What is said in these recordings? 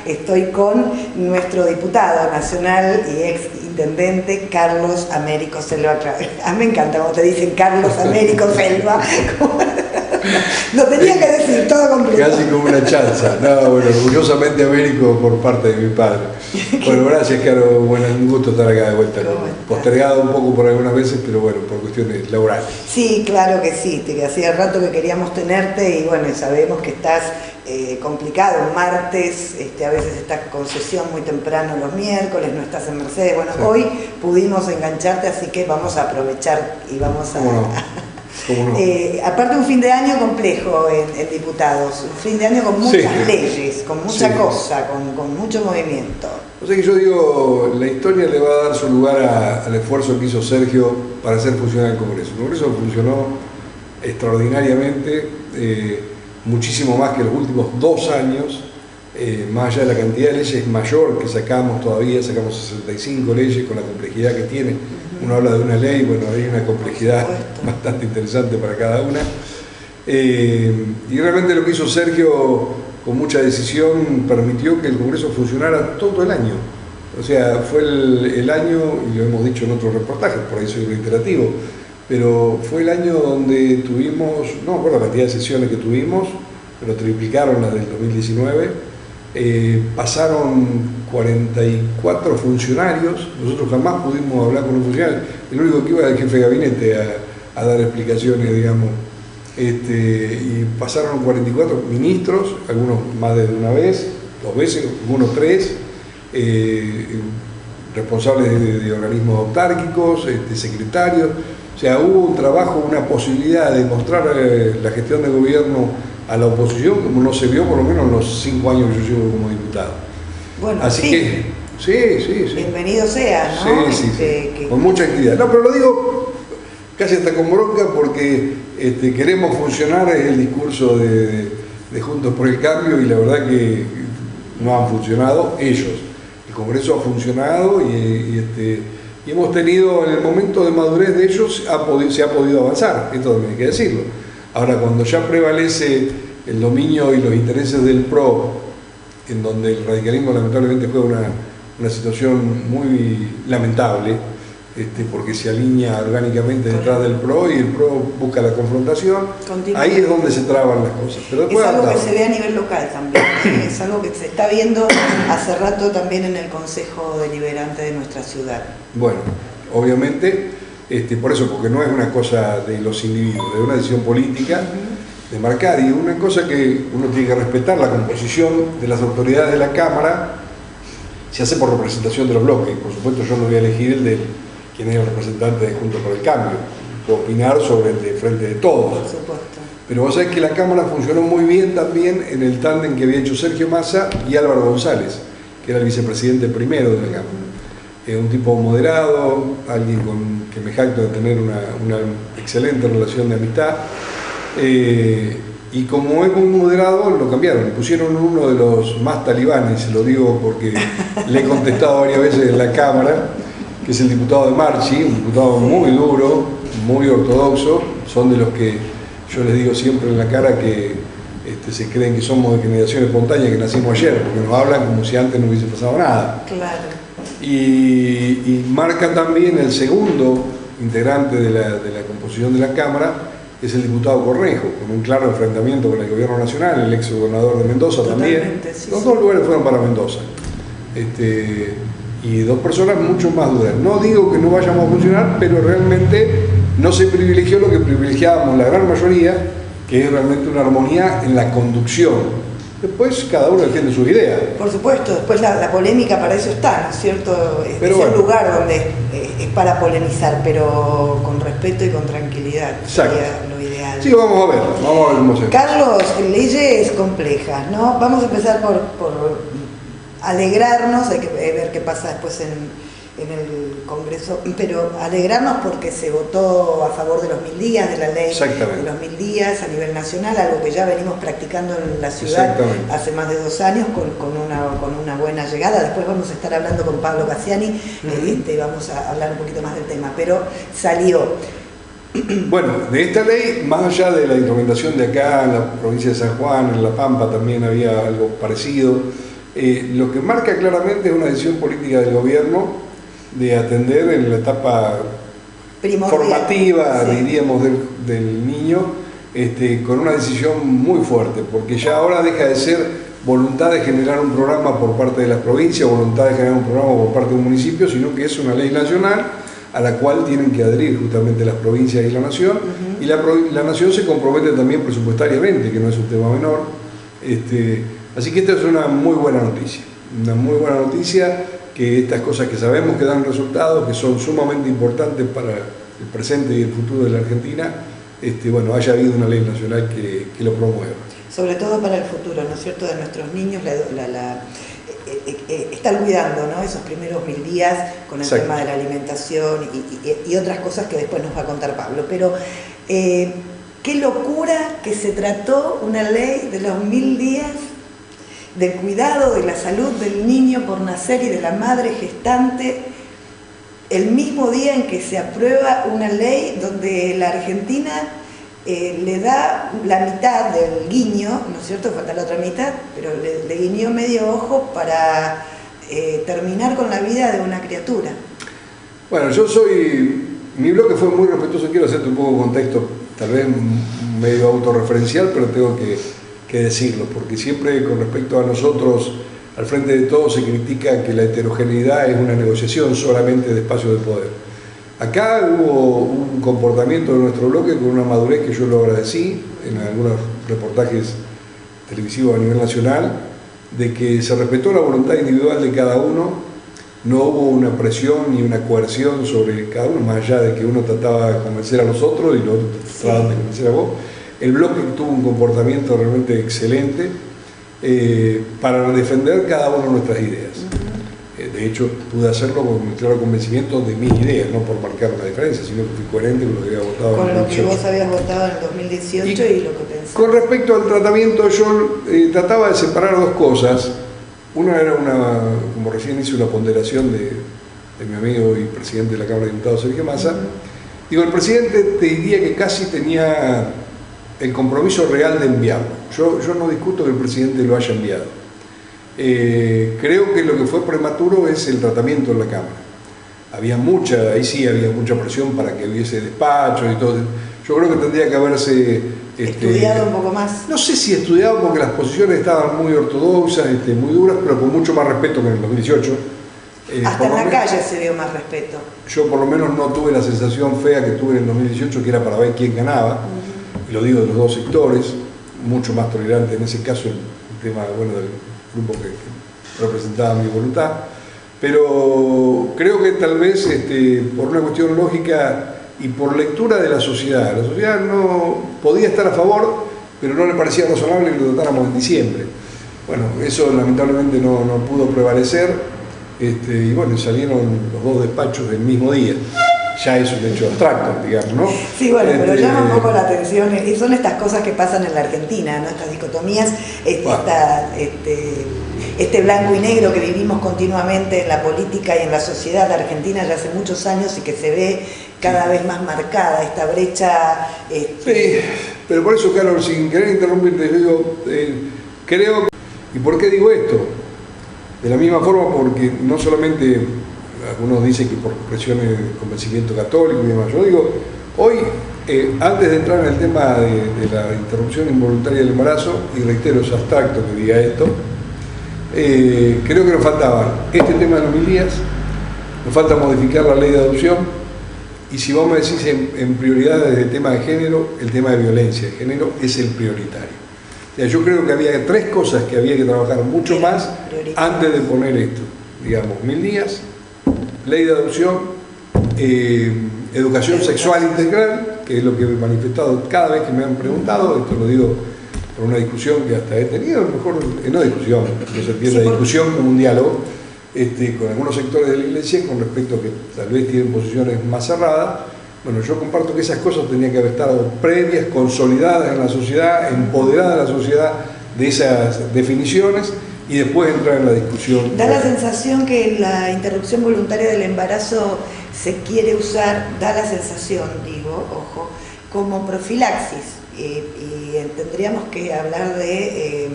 Estoy con nuestro diputado nacional y ex intendente Carlos Américo Selva. Me encanta cuando te dicen Carlos Américo Selva. Lo tenía que decir, todo completo. Casi como una chanza. No, bueno, orgullosamente Américo por parte de mi padre. Bueno, gracias, Caro. Bueno, un gusto estar acá de vuelta. Postergado un poco por algunas veces, pero bueno, por cuestiones laborales. Sí, claro que sí. Que hacía rato que queríamos tenerte y bueno, sabemos que estás complicado. Martes, a veces estás con sesión muy temprano los miércoles, no estás en Mercedes. Bueno, sí. Hoy pudimos engancharte, así que vamos a aprovechar y vamos a... ¿Cómo no? ¿Cómo no? Aparte un fin de año complejo en diputados, un fin de año con muchas leyes, con mucha cosa, con mucho movimiento. O sea que yo digo, la historia le va a dar su lugar al esfuerzo que hizo Sergio para hacer funcionar el Congreso. El Congreso funcionó extraordinariamente, muchísimo más que los últimos 2 años, más allá de la cantidad de leyes mayor que sacamos todavía, sacamos 65 leyes con la complejidad que tiene. Uno habla de una ley, bueno, hay una complejidad bastante interesante para cada una. Y realmente lo que hizo Sergio, con mucha decisión, permitió que el Congreso funcionara todo el año. O sea, fue el año, y lo hemos dicho en otros reportajes, por ahí soy reiterativo, pero fue el año donde tuvimos, no me acuerdo la cantidad de sesiones que tuvimos, pero triplicaron las del 2019. Pasaron 44 funcionarios, nosotros jamás pudimos hablar con un funcionario, el único que iba era el jefe de gabinete a dar explicaciones, digamos, y pasaron 44 ministros, algunos más de una vez, 2 veces, algunos 3, responsables de organismos autárquicos, secretarios, o sea, hubo un trabajo, una posibilidad de mostrar la gestión de gobierno a la oposición, como no se vio por lo menos en los 5 años que yo llevo como diputado. Bueno, así que, sí. Bienvenido sea, ¿no? Sí, con mucha actividad. No, pero lo digo casi hasta con bronca porque queremos funcionar, es el discurso de Juntos por el Cambio, y la verdad que no han funcionado ellos. El Congreso ha funcionado y hemos tenido, en el momento de madurez de ellos, se ha podido avanzar, esto también hay que decirlo. Ahora, cuando ya prevalece el dominio y los intereses del PRO, en donde el radicalismo lamentablemente juega una situación muy lamentable, porque se alinea orgánicamente detrás del PRO y el PRO busca la confrontación, ahí es donde se traban las cosas. Pero es algo que se ve a nivel local también, es algo que se está viendo hace rato también en el Consejo Deliberante de nuestra ciudad. Bueno, obviamente... por eso, porque no es una cosa de los individuos, es una decisión política de marcar, y una cosa que uno tiene que respetar, la composición de las autoridades de la Cámara se hace por representación de los bloques. Por supuesto, yo no voy a elegir el de quien es el representante de Juntos por el Cambio, puedo opinar sobre el de Frente de Todos. Por supuesto. Pero vos sabés que la Cámara funcionó muy bien también en el tándem que había hecho Sergio Massa y Álvaro González, que era el vicepresidente primero de la Cámara. Un tipo moderado, alguien que me jacto de tener una excelente relación de amistad, y como es muy moderado, lo cambiaron, le pusieron uno de los más talibanes, se lo digo porque le he contestado varias veces en la Cámara, que es el diputado de Marchi, un diputado muy duro, muy ortodoxo, son de los que yo les digo siempre en la cara que se creen que somos de generación espontánea, que nacimos ayer, porque nos hablan como si antes no hubiese pasado nada. Claro. Y marca también el segundo integrante de la composición de la Cámara, que es el diputado Cornejo, con un claro enfrentamiento con el gobierno nacional, el ex gobernador de Mendoza. Totalmente, también. Sí, los 2 lugares fueron para Mendoza. Y 2 personas mucho más duras. No digo que no vayamos a funcionar, pero realmente no se privilegió lo que privilegiábamos la gran mayoría, que es realmente una armonía en la conducción. Después cada uno defiende sus ideas. Por supuesto, después la polémica para eso está, ¿no es cierto? Pero es el lugar donde es para polemizar, pero con respeto y con tranquilidad. Exacto. Sería lo ideal. Sí, vamos a ver cómo se... Carlos, leyes complejas, ¿no? Vamos a empezar por alegrarnos, hay que ver qué pasa después en el Congreso, pero alegrarnos porque se votó a favor de los 1000 días, de la ley de los 1000 días a nivel nacional, algo que ya venimos practicando en la ciudad hace más de 2 años con una buena llegada. Después vamos a estar hablando con Pablo Cassiani, vamos a hablar un poquito más del tema, pero salió. Bueno, de esta ley, más allá de la implementación de acá en la provincia de San Juan, en La Pampa también había algo parecido, Lo que marca claramente es una decisión política del gobierno de atender en la etapa formativa, sí, diríamos, del niño, con una decisión muy fuerte, porque ya ahora deja de ser voluntad de generar un programa por parte de las provincias, voluntad de generar un programa por parte de un municipio, sino que es una ley nacional a la cual tienen que adherir justamente las provincias y la nación, y la nación se compromete también presupuestariamente, que no es un tema menor. Así que esta es una muy buena noticia, que estas cosas que sabemos que dan resultados, que son sumamente importantes para el presente y el futuro de la Argentina, bueno, haya habido una ley nacional que lo promueva. Sobre todo para el futuro, ¿no es cierto?, de nuestros niños, estar cuidando, ¿no?, esos primeros 1000 días con el tema de la alimentación y otras cosas que después nos va a contar Pablo. Pero qué locura que se trató una ley de los 1000 días del cuidado de la salud del niño por nacer y de la madre gestante, el mismo día en que se aprueba una ley donde la Argentina le da la mitad del guiño, ¿no es cierto?, falta la otra mitad, pero le guiñó medio ojo para terminar con la vida de una criatura. Bueno, mi bloque fue muy respetuoso, quiero hacerte un poco de contexto, tal vez medio autorreferencial, pero tengo que decirlo, porque siempre con respecto a nosotros, al frente de todo se critica que la heterogeneidad es una negociación solamente de espacios de poder. Acá hubo un comportamiento de nuestro bloque con una madurez que yo lo agradecí en algunos reportajes televisivos a nivel nacional, de que se respetó la voluntad individual de cada uno, no hubo una presión ni una coerción sobre cada uno, más allá de que uno trataba de convencer a los otros y los otros trataban de convencer a vos. El bloque tuvo un comportamiento realmente excelente para defender cada una de nuestras ideas. De hecho, pude hacerlo con mi claro convencimiento de mis ideas, no por marcar una diferencia, sino que fui coherente con lo que había votado en el 2018. Con lo que vos habías votado en el 2018 y lo que pensabas. Con respecto al tratamiento, yo trataba de separar dos cosas. Una era como recién hice una ponderación de mi amigo y presidente de la Cámara de Diputados, Sergio Massa. Digo, el presidente te diría que casi tenía el compromiso real de enviarlo. Yo no discuto que el presidente lo haya enviado. Creo que lo que fue prematuro es el tratamiento en la Cámara. Ahí sí había mucha presión para que hubiese despachos y todo. Yo creo que tendría que haberse estudiado un poco más. No sé si estudiado, porque las posiciones estaban muy ortodoxas, muy duras, pero con mucho más respeto que en el 2018. Hasta en la calle se dio más respeto. Yo por lo menos no tuve la sensación fea que tuve en el 2018, que era para ver quién ganaba. Y lo digo de los dos sectores, mucho más tolerante en ese caso el tema, bueno, del grupo que representaba mi voluntad, pero creo que tal vez por una cuestión lógica y por lectura de la sociedad no podía estar a favor, pero no le parecía razonable que lo tratáramos en diciembre. Bueno, eso lamentablemente no pudo prevalecer, y bueno, salieron los dos despachos del mismo día. Ya es un hecho abstracto, digamos, ¿no? Sí, bueno, pero llama un poco la atención, y son estas cosas que pasan en la Argentina, ¿no? Estas dicotomías, este blanco y negro que vivimos continuamente en la política y en la sociedad argentina ya hace muchos años y que se ve cada vez más marcada, esta brecha. Sí, pero por eso, Carlos, sin querer interrumpirte, yo digo, creo, ¿y por qué digo esto? De la misma forma, porque no solamente algunos dicen que por presiones de convencimiento católico y demás. Yo digo, hoy, antes de entrar en el tema de la interrupción involuntaria del embarazo, y reitero, es abstracto que diga esto, creo que nos faltaba este tema de los 1000 días, nos falta modificar la ley de adopción, y si vos me decís en prioridades del tema de género, el tema de violencia de género es el prioritario. O sea, yo creo que había 3 cosas que había que trabajar mucho más antes de poner esto. Digamos, 1000 días, ley de adopción, educación sexual integral, que es lo que he manifestado cada vez que me han preguntado. Esto lo digo por una discusión que hasta he tenido, a lo mejor no discusión, no se entiende la discusión como un diálogo, con algunos sectores de la Iglesia con respecto a que tal vez tienen posiciones más cerradas. Bueno, yo comparto que esas cosas tenían que haber estado previas, consolidadas en la sociedad, empoderada la sociedad de esas definiciones, y después entrar en la discusión. Da la sensación que la interrupción voluntaria del embarazo se quiere usar, da la sensación, digo, ojo, como profilaxis, y tendríamos que hablar de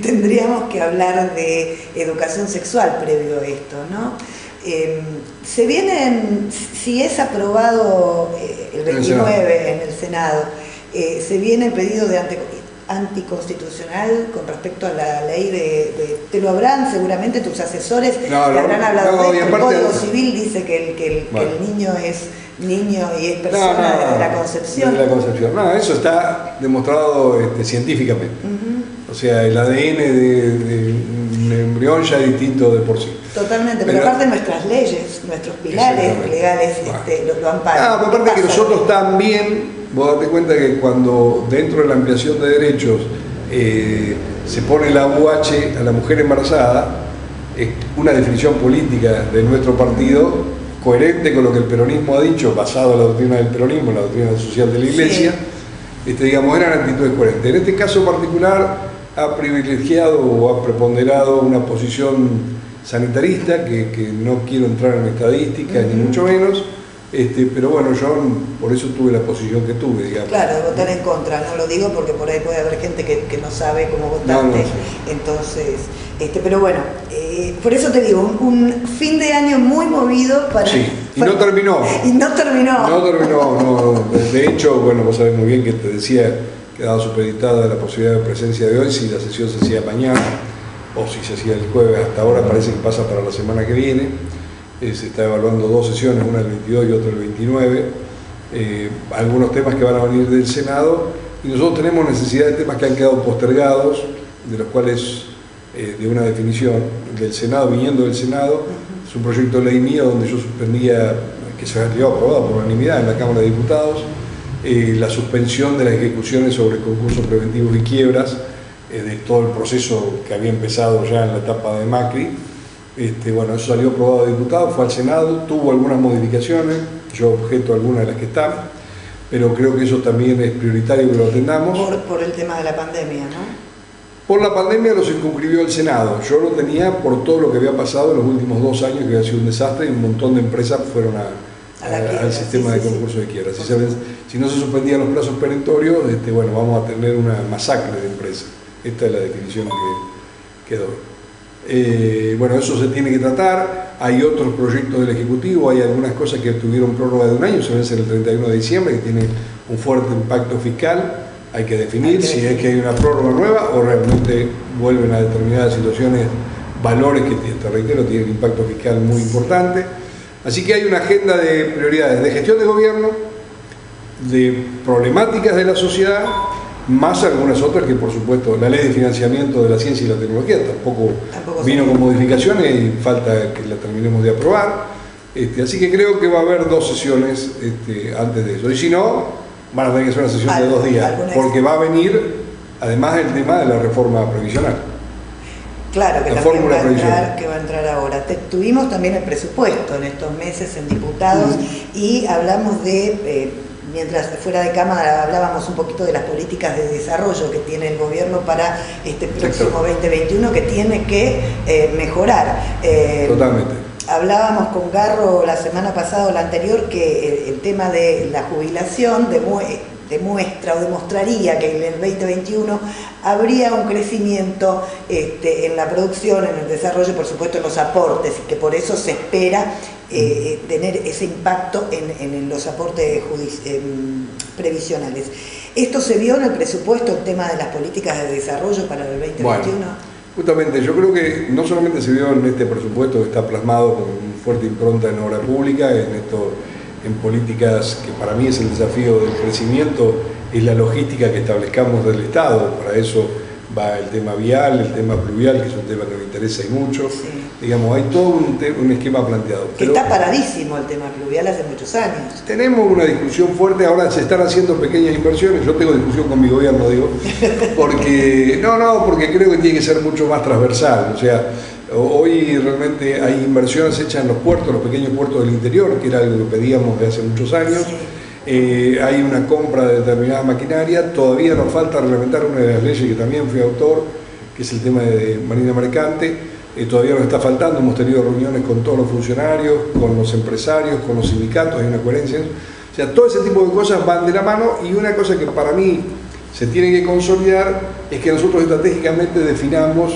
tendríamos que hablar de educación sexual previo a esto, ¿no? Se vienen, si es aprobado el 29 en el Senado, se viene el pedido de anticonstitucional con respecto a la ley te lo habrán seguramente tus asesores, te habrán hablado de esto. El Código Civil dice que el niño es niño y es persona desde la concepción. Desde la concepción. No, eso está demostrado científicamente. O sea, el ADN de un embrión ya es distinto de por sí. Totalmente, pero aparte nuestras leyes, nuestros pilares legales lo amparan. Pero aparte que nosotros también, vos date cuenta que cuando dentro de la ampliación de derechos se pone la UH a la mujer embarazada, es una definición política de nuestro partido coherente con lo que el peronismo ha dicho, basado en la doctrina del peronismo, la doctrina social de la Iglesia, digamos, eran actitudes coherentes. En este caso particular ha privilegiado o ha preponderado una posición sanitarista, que no quiero entrar en estadísticas ni mucho menos, pero bueno, yo por eso tuve la posición que tuve, digamos. Claro, de votar en contra, no lo digo porque por ahí puede haber gente que no sabe cómo votaste, entonces, pero bueno, por eso te digo, un fin de año muy movido para... Sí, y no terminó. Y no terminó. No terminó, no. De hecho, bueno, vos sabés muy bien que te decía, quedaba supeditada la posibilidad de presencia de hoy, si la sesión se hacía mañana o si se hacía el jueves. Hasta ahora parece que pasa para la semana que viene. Se está evaluando dos sesiones, una el 22 y otra el 29. Algunos temas que van a venir del Senado, y nosotros tenemos necesidad de temas que han quedado postergados, de los cuales de una definición del Senado, viniendo del Senado. Es un proyecto de ley mío donde yo suspendía, que se había aprobado por unanimidad en la Cámara de Diputados, la suspensión de las ejecuciones sobre concursos preventivos y quiebras, de todo el proceso que había empezado ya en la etapa de Macri. Bueno, eso salió aprobado de diputados, fue al Senado, tuvo algunas modificaciones, yo objeto algunas de las que están, pero creo que eso también es prioritario que lo atendamos. Por el tema de la pandemia, ¿no? Por la pandemia lo circunscribió el Senado. Yo lo tenía por todo lo que había pasado en los últimos 2 años, que había sido un desastre, y un montón de empresas fueron al sistema de concurso de quiebra. Si no se suspendían los plazos perentorios, bueno, vamos a tener una masacre de empresas. Esta es la definición que doy. Bueno, eso se tiene que tratar. Hay otros proyectos del Ejecutivo, hay algunas cosas que tuvieron prórroga de un año, se vencen el 31 de diciembre, que tienen un fuerte impacto fiscal. Hay que definir si es que hay una prórroga nueva o realmente vuelven a determinadas situaciones, valores que, te reitero, tienen impacto fiscal muy importante. Así que hay una agenda de prioridades de gestión de gobierno, de problemáticas de la sociedad, más algunas otras que, por supuesto, la ley de financiamiento de la ciencia y la tecnología tampoco vino con modificaciones y falta que la terminemos de aprobar. Así que creo que va a haber 2 sesiones antes de eso. Y si no, van a tener que hacer una sesión de 2 días, porque va a venir, además, el tema de la reforma previsional. Claro, que va a entrar ahora. Tuvimos también el presupuesto en estos meses en diputados y hablamos de, mientras fuera de cámara hablábamos un poquito de las políticas de desarrollo que tiene el gobierno para este próximo 2021, que tiene que mejorar. Totalmente. Hablábamos con Garro la semana pasada o la anterior que el tema de la jubilación demuestra o demostraría que en el 2021 habría un crecimiento en la producción, en el desarrollo, por supuesto en los aportes, y que por eso se espera tener ese impacto en los aportes previsionales. ¿Esto se vio en el presupuesto, el tema de las políticas de desarrollo para el 2021? Bueno, justamente, yo creo que no solamente se vio en este presupuesto que está plasmado con fuerte impronta en obra pública, en políticas que para mí es el desafío del crecimiento, es la logística que establezcamos del Estado. Para eso va el tema vial, el tema pluvial, que es un tema que me interesa y mucho. Sí. Digamos, hay todo un esquema planteado. Que está paradísimo el tema pluvial hace muchos años. Tenemos una discusión fuerte, ahora se están haciendo pequeñas inversiones, yo tengo discusión con mi gobierno, digo, porque porque creo que tiene que ser mucho más transversal. O sea, hoy realmente hay inversiones hechas en los puertos, los pequeños puertos del interior, que era algo que pedíamos de hace muchos años. Sí. Hay una compra de determinada maquinaria, todavía nos falta reglamentar una de las leyes que también fui autor, que es el tema de Marina Mercante. Todavía nos está faltando, hemos tenido reuniones con todos los funcionarios, con los empresarios, con los sindicatos, hay una coherencia. O sea, todo ese tipo de cosas van de la mano, y una cosa que para mí se tiene que consolidar es que nosotros estratégicamente definamos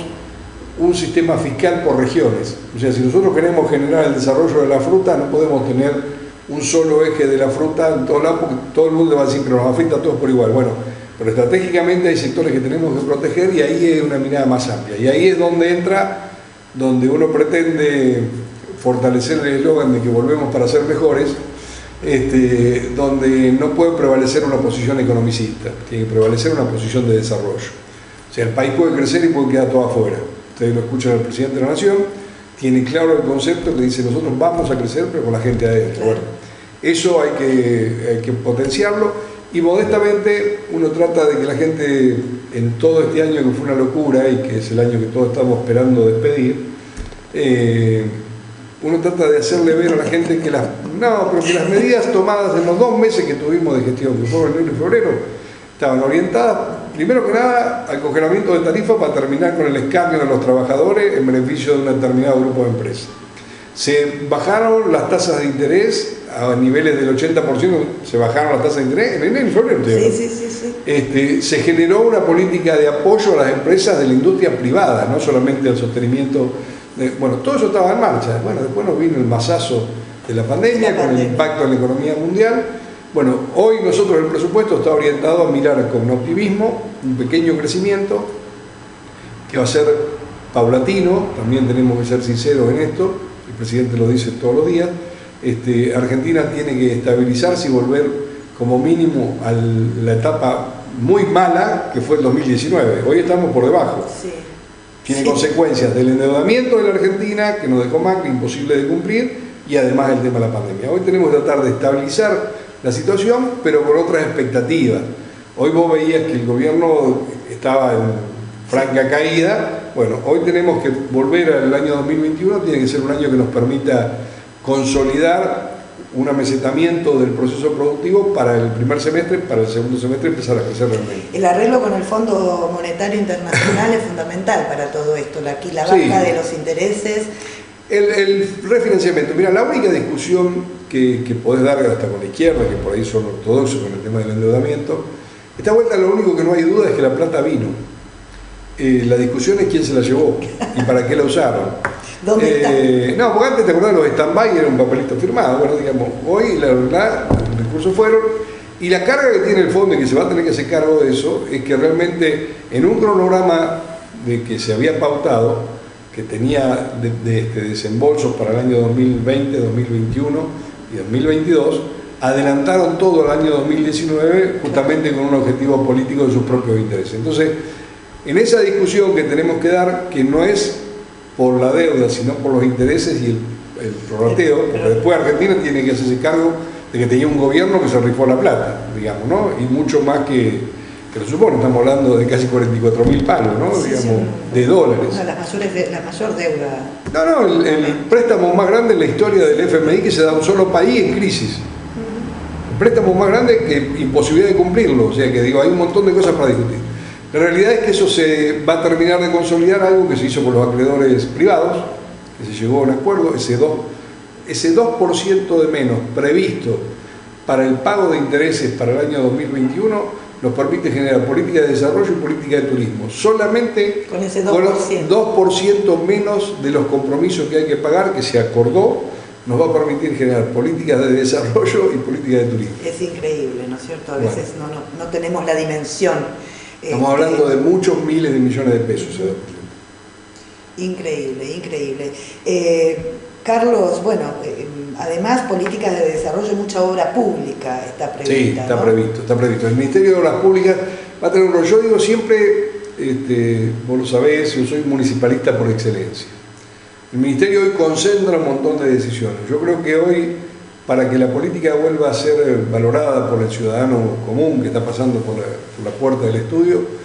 un sistema fiscal por regiones. O sea, si nosotros queremos generar el desarrollo de la fruta, no podemos tener un solo eje de la fruta en todos lados, porque todo el mundo va a decir que nos afecta a todos por igual. Bueno, pero estratégicamente hay sectores que tenemos que proteger y ahí es una mirada más amplia. Y ahí es donde entra, donde uno pretende fortalecer el eslogan de que volvemos para ser mejores, donde no puede prevalecer una posición economicista, tiene que prevalecer una posición de desarrollo. O sea, el país puede crecer y puede quedar todo afuera. Ustedes lo escuchan al presidente de la Nación, tiene claro el concepto que dice nosotros vamos a crecer pero con la gente adentro. Bueno, eso hay que potenciarlo y modestamente uno trata de que la gente en todo este año que fue una locura y que es el año que todos estamos esperando despedir, uno trata de hacerle ver a la gente que las medidas tomadas en los 2 meses que tuvimos de gestión, que fueron enero y febrero, estaban orientadas primero que nada al congelamiento de tarifas para terminar con el escándalo de los trabajadores en beneficio de un determinado grupo de empresas. Se bajaron las tasas de interés a niveles del 80%, se bajaron las tasas de interés en enero y febrero. Sí. Se generó una política de apoyo a las empresas de la industria privada, no solamente al sostenimiento. Bueno, todo eso estaba en marcha. Bueno, después nos vino el masazo de la pandemia con el impacto en la economía mundial. Bueno, hoy nosotros el presupuesto está orientado a mirar con optimismo un pequeño crecimiento que va a ser paulatino, también tenemos que ser sinceros en esto, el presidente lo dice todos los días. Argentina tiene que estabilizarse y volver como mínimo a la etapa muy mala que fue el 2019. Hoy estamos por debajo. Sí. Tiene consecuencias del endeudamiento de la Argentina, que nos dejó Macri, imposible de cumplir, y además el tema de la pandemia. Hoy tenemos que tratar de estabilizar la situación, pero con otras expectativas. Hoy vos veías que el gobierno estaba en franca caída. Bueno, hoy tenemos que volver al año 2021, tiene que ser un año que nos permita consolidar un amesetamiento del proceso productivo para el primer semestre, para el segundo semestre empezar a crecer realmente. El arreglo con el Fondo Monetario Internacional es fundamental para todo esto, la baja de los intereses. El refinanciamiento, mira, la única discusión que podés dar hasta con la izquierda, que por ahí son ortodoxos con el tema del endeudamiento, esta vuelta lo único que no hay duda es que la plata vino. La discusión es quién se la llevó y para qué la usaron. ¿Dónde está? No, porque antes te acordás, los stand-by era un papelito firmado. Bueno, digamos, hoy la verdad, los recursos fueron, y la carga que tiene el fondo y que se va a tener que hacer cargo de eso, es que realmente en un cronograma de que se había pautado, que tenía desembolsos para el año 2020, 2021 y 2022, adelantaron todo el año 2019 justamente con un objetivo político de sus propios intereses. Entonces, en esa discusión que tenemos que dar, que no es por la deuda, sino por los intereses y el prorrateo, porque después Argentina tiene que hacerse cargo de que tenía un gobierno que se rifó la plata, digamos, ¿no? Y mucho más que lo supone, estamos hablando de casi 44.000 palos, ¿no? Sí, digamos, sí. de dólares. No, la mayor deuda. No, el préstamo más grande en la historia del FMI que se da a un solo país en crisis. El préstamo más grande que imposibilidad de cumplirlo, o sea que digo, hay un montón de cosas para discutir. La realidad es que eso se va a terminar de consolidar, algo que se hizo con los acreedores privados, que se llegó a un acuerdo, ese 2% de menos previsto para el pago de intereses para el año 2021 nos permite generar política de desarrollo y política de turismo. Solamente con ese 2%. 2% menos de los compromisos que hay que pagar, que se acordó, nos va a permitir generar políticas de desarrollo y políticas de turismo. Es increíble, ¿no es cierto? A veces no tenemos la dimensión. Estamos hablando de muchos miles de millones de pesos. Increíble, increíble. Carlos, bueno, además políticas de desarrollo, mucha obra pública está prevista. Sí, está previsto. El Ministerio de Obras Públicas va a tener un rol. Yo digo siempre, vos lo sabés, yo soy municipalista por excelencia. El Ministerio hoy concentra un montón de decisiones. Yo creo que hoy, para que la política vuelva a ser valorada por el ciudadano común que está pasando por la puerta del estudio,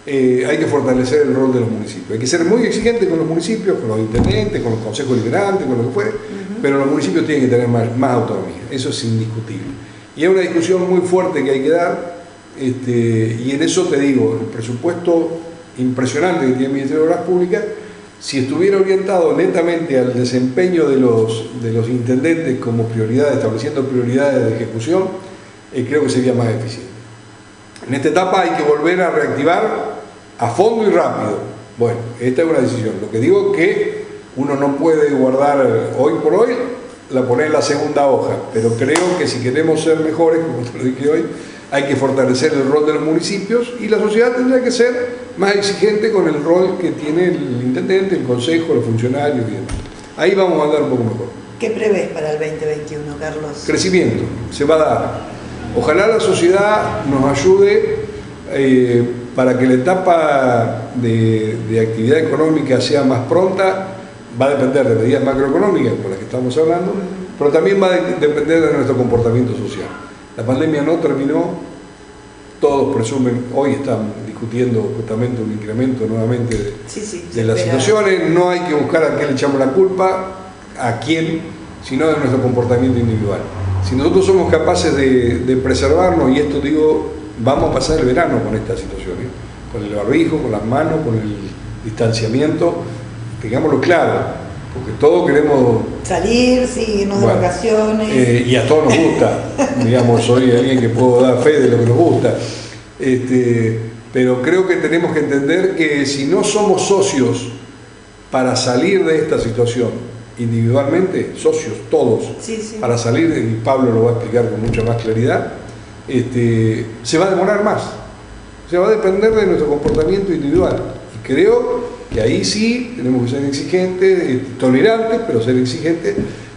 hay que fortalecer el rol de los municipios. Hay que ser muy exigente con los municipios, con los intendentes, con los consejos deliberantes, con lo que fuere, pero los municipios tienen que tener más autonomía, eso es indiscutible. Y es una discusión muy fuerte que hay que dar, y en eso te digo, el presupuesto impresionante que tiene el Ministerio de Obras Públicas, si estuviera orientado netamente al desempeño de los intendentes como prioridad, estableciendo prioridades de ejecución, creo que sería más eficiente. En esta etapa hay que volver a reactivar a fondo y rápido. Bueno, esta es una decisión. Lo que digo es que uno no puede guardar hoy por hoy, poner en la segunda hoja, pero creo que si queremos ser mejores, como te lo dije hoy, hay que fortalecer el rol de los municipios y la sociedad tendría que ser más exigente con el rol que tiene el intendente, el consejo, los funcionarios y demás. Ahí vamos a andar un poco mejor. ¿Qué prevés para el 2021, Carlos? Crecimiento, se va a dar. Ojalá la sociedad nos ayude para que la etapa de actividad económica sea más pronta. Va a depender de medidas macroeconómicas, por las que estamos hablando, pero también va a depender de nuestro comportamiento social. La pandemia no terminó, todos presumen, hoy están discutiendo justamente un incremento nuevamente de las situaciones, no hay que buscar a quién le echamos la culpa, a quién, sino de nuestro comportamiento individual. Si nosotros somos capaces de preservarnos, y esto digo, vamos a pasar el verano con esta situación, con el barbijo, con las manos, con el distanciamiento, tengámoslo claro, porque todos queremos salir, sí, irnos de vacaciones. Y a todos nos gusta, digamos, soy alguien que puedo dar fe de lo que nos gusta. Pero creo que tenemos que entender que si no somos socios para salir de esta situación, individualmente, socios, todos, para salir, y Pablo lo va a explicar con mucha más claridad, se va a demorar más, se va a depender de nuestro comportamiento individual. Y creo que ahí sí tenemos que ser exigentes, tolerantes, pero ser exigentes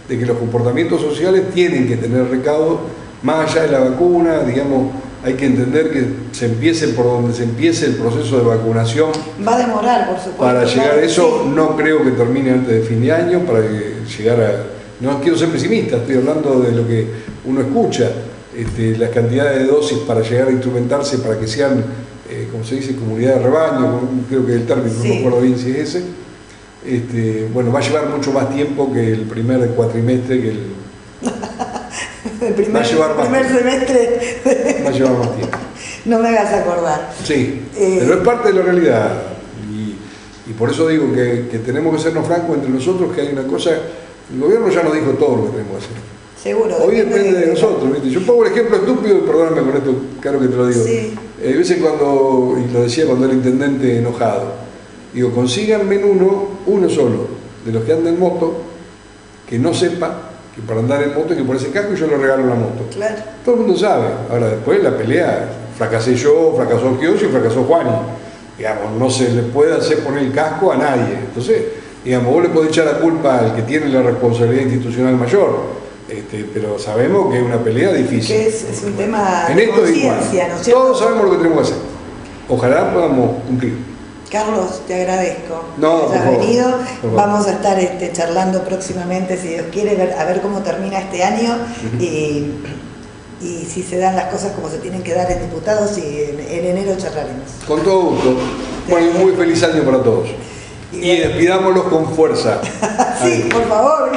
de que los comportamientos sociales tienen que tener recaudo más allá de la vacuna, digamos, hay que entender que se empiece por donde se empiece el proceso de vacunación. Va a demorar, por supuesto. Para llegar a eso, no creo que termine antes de fin de año, para llegar a... No quiero ser pesimista, estoy hablando de lo que uno escucha, las cantidades de dosis para llegar a instrumentarse para que sean, como se dice, comunidad de rebaño, creo que el término, no me acuerdo bien si es ese. Bueno, va a llevar mucho más tiempo que el primer cuatrimestre, que el primer semestre. Va a llevar más tiempo. No me hagas acordar. Sí, pero es parte de la realidad. Y por eso digo que tenemos que sernos francos entre nosotros, que hay una cosa... El gobierno ya nos dijo todo lo que tenemos que hacer. Seguro. Hoy depende de nosotros, ¿viste? Yo pongo el ejemplo estúpido, y perdóname con esto, claro que te lo digo. A veces cuando, y lo decía cuando era intendente enojado, digo, consíganme uno solo, de los que andan en moto, que no sepa que para andar en moto hay que ponerse casco y yo le regalo la moto. Claro. Todo el mundo sabe. Ahora después la pelea, fracasé yo, fracasó Kiosio y fracasó Juani. Digamos, no se le puede hacer poner el casco a nadie. Entonces, digamos, vos le podés echar la culpa al que tiene la responsabilidad institucional mayor. Pero sabemos que es una pelea difícil. Que es un tema en de conciencia, ¿no es cierto? Todos sabemos lo que tenemos que hacer. Ojalá podamos cumplir. Carlos, te agradezco que hayas venido. Vamos a estar charlando próximamente, si Dios quiere, a ver cómo termina este año y si se dan las cosas como se tienen que dar en diputados, y en enero charlaremos. Con todo gusto. Bueno, y muy feliz año para todos. Y despidámoslos con fuerza. Sí, por favor.